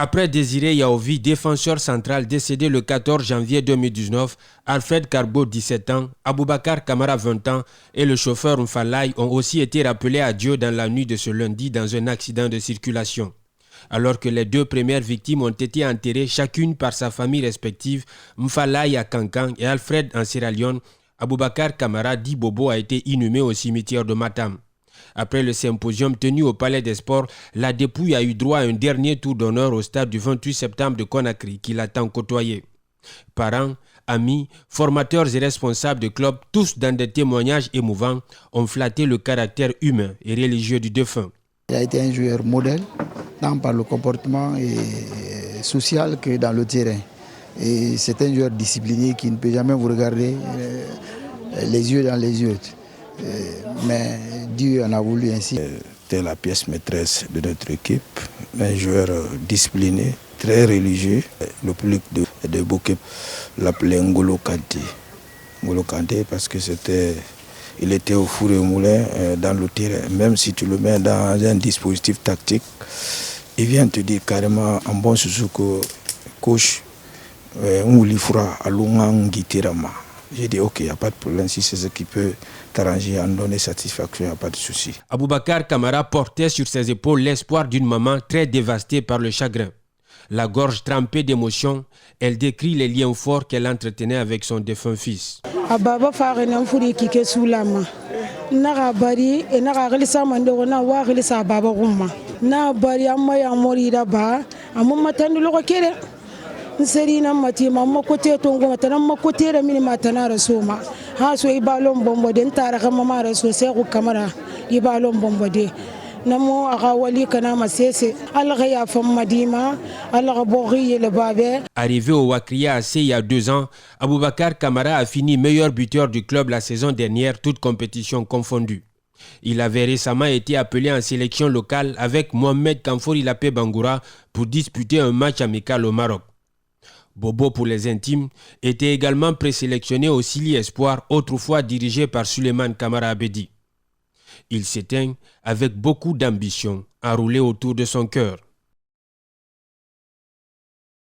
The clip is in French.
Après Désiré Yaovi, défenseur central décédé le 14 janvier 2019, Alfred Carbo, 17 ans, Aboubakar Kamara, 20 ans et le chauffeur Mfalaye ont aussi été rappelés à Dieu dans la nuit de ce lundi dans un accident de circulation. Alors que les deux premières victimes ont été enterrées chacune par sa famille respective, Mfalaye à Kankan et Alfred en Sierra Leone, Aboubakar Kamara, dit Bobo, a été inhumé au cimetière de Matam. Après le symposium tenu au Palais des Sports, la dépouille a eu droit à un dernier tour d'honneur au stade du 28 septembre de Conakry, qui l'a tant côtoyé. Parents, amis, formateurs et responsables de clubs, tous dans des témoignages émouvants, ont flatté le caractère humain et religieux du défunt. Il a été un joueur modèle, tant par le comportement et social que dans le terrain. Et c'est un joueur discipliné qui ne peut jamais vous regarder les yeux dans les yeux. Mais Dieu en a voulu ainsi. C'était la pièce maîtresse de notre équipe, un joueur discipliné, très religieux. Le public de Bokep l'appelait N'Golo Kanté. N'Golo Kanté parce que il était au four et au moulin dans le terrain. Même si tu le mets dans un dispositif tactique, il vient te dire carrément en bon Suzuko, coach, on lui fera à l'Ungangitirama. J'ai dit ok, il n'y a pas de problème, si c'est ce qui peut t'arranger, en donner satisfaction, il n'y a pas de souci. Aboubakar Kamara portait sur ses épaules l'espoir d'une maman très dévastée par le chagrin. La gorge trempée d'émotion, elle décrit les liens forts qu'elle entretenait avec son défunt fils. Nserina mati mamma kote tongo matana makote ra mini matana rasoma ha so ibalom bombo den tara kama mara so se ko kamara ibalom bombo de namo aga wali kana masese Allah ya fam madima Allah boghi le babe. Arrivé au Wakria AC il y a 2 ans, Aboubakar Kamara a fini meilleur buteur du club la saison dernière, toutes compétitions confondues. Il avait récemment été appelé en sélection locale avec Mohamed Kamfouri Lapé Bangoura pour disputer un match amical au Maroc. Bobo, pour les intimes, était également présélectionné au Sili Espoir, autrefois dirigé par Suleiman Kamara Abedi. Il s'éteint avec beaucoup d'ambition, enroulé autour de son cœur.